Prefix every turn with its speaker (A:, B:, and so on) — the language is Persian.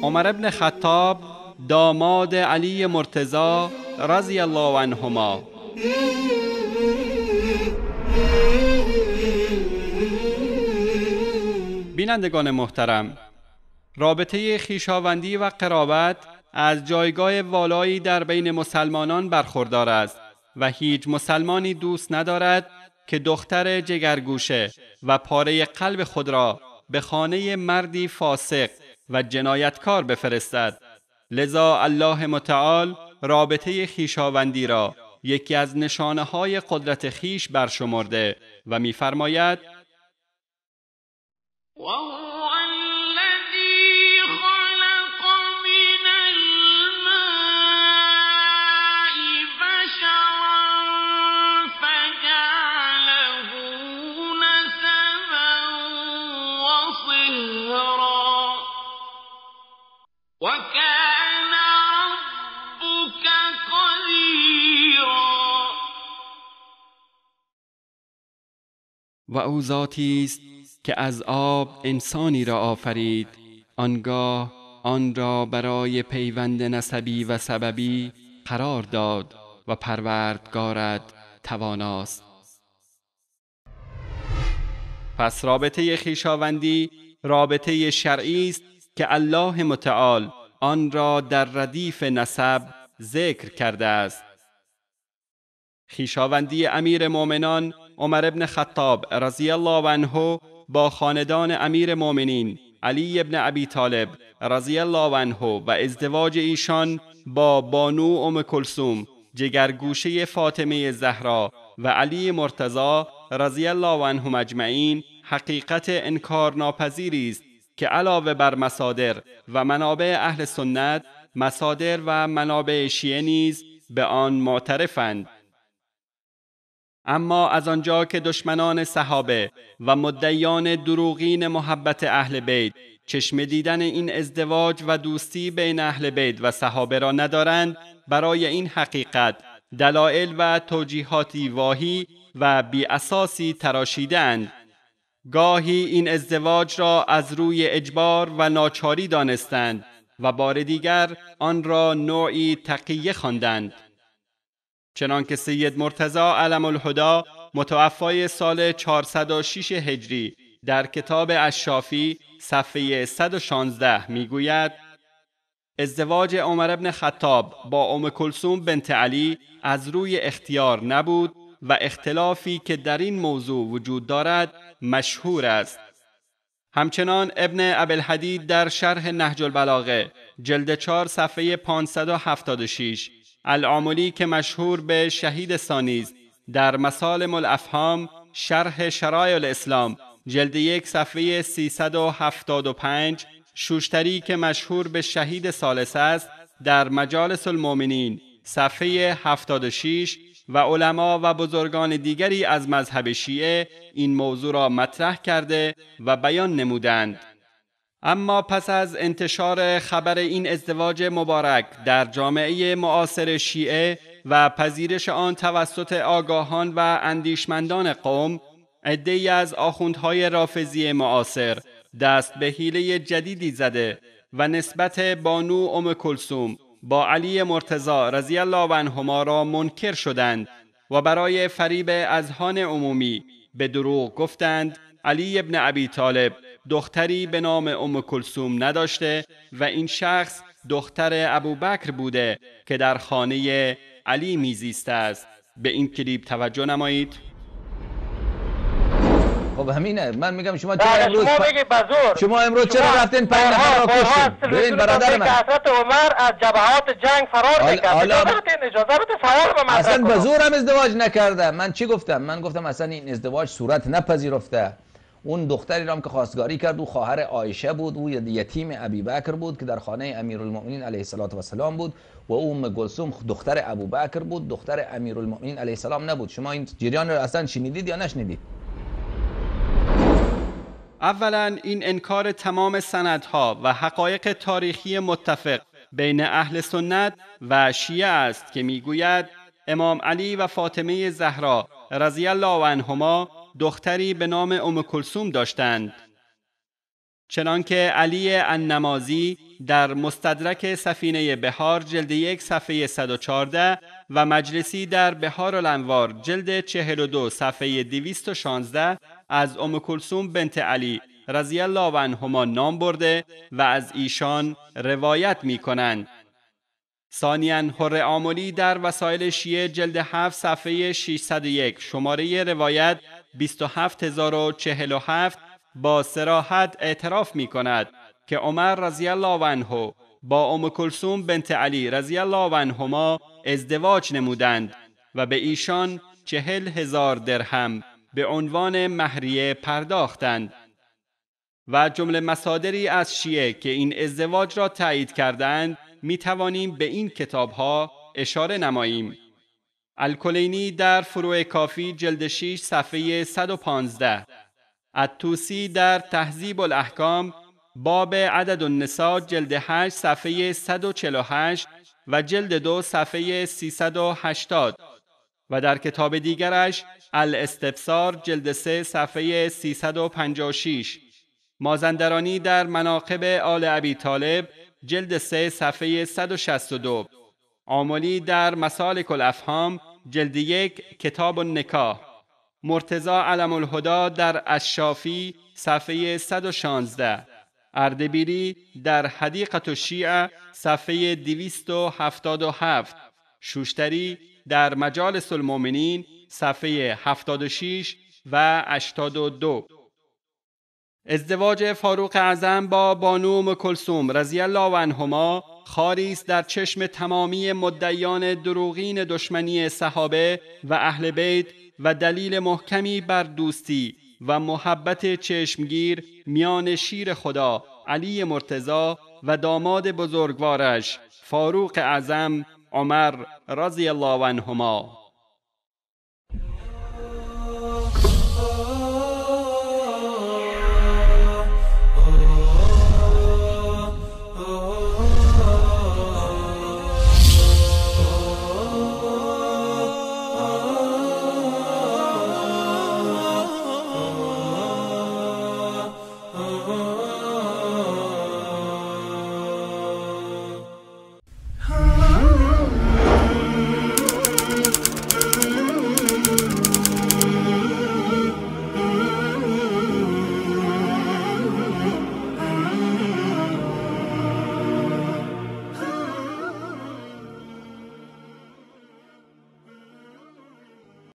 A: عمر بن خطاب داماد علی مرتضی رضی الله عنهما. بینندگان محترم، رابطه خویشاوندی و قرابت از جایگاه والایی در بین مسلمانان برخوردار است و هیچ مسلمانی دوست ندارد که دختر جگرگوشه و پاره قلب خود را به خانه مردی فاسق و جنایتکار بفرستد. لذا الله متعال رابطه خویشاوندی را یکی از نشانه‌های قدرت خویش برشمرده و می‌فرماید: و او ذاتی است که از آب انسانی را آفرید، آنگاه آن را برای پیوند نسبی و سببی قرار داد و پروردگارت تواناست. پس رابطه خویشاوندی رابطه شرعی است که الله متعال آن را در ردیف نسب ذکر کرده است. خویشاوندی امیر مؤمنان عمر بن خطاب رضی الله عنه با خاندان امیر مؤمنین علی بن ابی طالب رضی الله عنه و ازدواج ایشان با بانو ام کلثوم جگرگوشه فاطمه زهرا و علی مرتضی رضی الله عنهم اجمعین حقیقت انکارناپذیری است که علاوه بر مصادر و منابع اهل سنت، مصادر و منابع شیعه نیز به آن معترفند. اما از آنجا که دشمنان صحابه و مدعیان دروغین محبت اهل بیت چشم دیدن این ازدواج و دوستی بین اهل بیت و صحابه را ندارند، برای این حقیقت دلایل و توجیهاتی واهی و بی اساسی تراشیدند. گاهی این ازدواج را از روی اجبار و ناچاری دانستند و بار دیگر آن را نوعی تقیه خواندند. چنانکه سید مرتضی علم الهدی متوفای سال 406 هجری در کتاب الشافی صفحه 116 میگوید: ازدواج عمر بن خطاب با ام کلثوم بنت علی از روی اختیار نبود و اختلافی که در این موضوع وجود دارد مشهور است. همچنان ابن ابوالحدید در شرح نهج البلاغه جلد 4 صفحه 576، العاملی که مشهور به شهید ثانی است در مسالم الافهام شرح شرایع الاسلام جلد 1 صفحه 375، شوشتری که مشهور به شهید ثالث است در مجالس المؤمنین صفحه 76 و علما و بزرگان دیگری از مذهب شیعه این موضوع را مطرح کرده و بیان نمودند. اما پس از انتشار خبر این ازدواج مبارک در جامعه معاصر شیعه و پذیرش آن توسط آگاهان و اندیشمندان قوم، عده‌ای از آخوندهای رافضی معاصر دست به حیله جدیدی زده و نسبت بانو ام کلثوم با علی مرتضی رضی الله عنهما را منکر شدند و برای فریب اذهان عمومی به دروغ گفتند علی ابن ابی طالب دختری به نام ام کلثوم نداشته و این شخص دختر ابوبکر بوده که در خانه علی میزیسته است. به این کلیپ توجه نمایید.
B: خب همینه، من میگم شما
C: شما
B: امروز چرا رفتین 5 نفر را کشتین؟ ببین برادر من،
C: حضرت عمر از جبهات جنگ فرار میکرد. اجازه بده سوال رو مطرح
B: اصلا به زور هم ازدواج نکرده. من چی گفتم؟ من گفتم اصلا این ازدواج صورت نپذیرفته. اون دختری را که خواستگاری کرد او خواهر عایشه بود، او یتیم ابوبکر بود که در خانه امیرالمؤمنین علیه السلام بود و او ام کلثوم دختر ابوبکر بود، دختر امیرالمؤمنین علیه السلام نبود. شما این جریان رو اصلا شنیدید یا نشنیدید؟
A: اولا این انکار تمام سندها و حقایق تاریخی متفق بین اهل سنت و شیعه است که میگوید امام علی و فاطمه زهرا رضی الله عنهما دختری به نام ام کلثوم داشتند. چنانکه علی النمازی در مستدرک سفینه بهار جلد 1 صفحه 114 و مجلسی در بهار الانوار جلد 42 صفحه 216 از ام کلثوم بنت علی رضی الله عنهما نام برده و از ایشان روایت می کنند. ثانیاً حر آملی در وسائل شیعه جلد 7 صفحه 601 شماره روایت 27047 با صراحت اعتراف می کند که عمر رضی الله عنه با ام کلثوم بنت علی رضی الله عنهما ازدواج نمودند و به ایشان 40,000 درهم به عنوان مهریه پرداختند. و جمله مصادری از شیعه که این ازدواج را تایید کردند می توانیم به این کتابها اشاره نماییم. الکلینی در فروع کافی جلد 6 صفحه 115، الطوسی در تهذیب الاحکام باب عدد النساء جلد 8 صفحه 148 و جلد 2 صفحه 380 و در کتاب دیگرش الاستبصار جلد 3 صفحه 356، مازندرانی در مناقب آل ابی طالب جلد 3 صفحه 162، آملی در مسالک الافهام جلد 1 کتاب النکاح، مرتضی علم الهدی در الشافی صفحه 116، اردبیلی در حدیقة الشیعة صفحه 277، شوشتری در مجالس المؤمنین صفحه 76 و 82. ازدواج فاروق اعظم با بانو ام کلثوم رضی الله عنهما خاری است در چشم تمامی مدعیان دروغین دشمنی صحابه و اهل بیت و دلیل محکمی بر دوستی و محبت چشمگیر میان شیر خدا علی مرتضی و داماد بزرگوارش فاروق اعظم عمر رضی الله عنهما.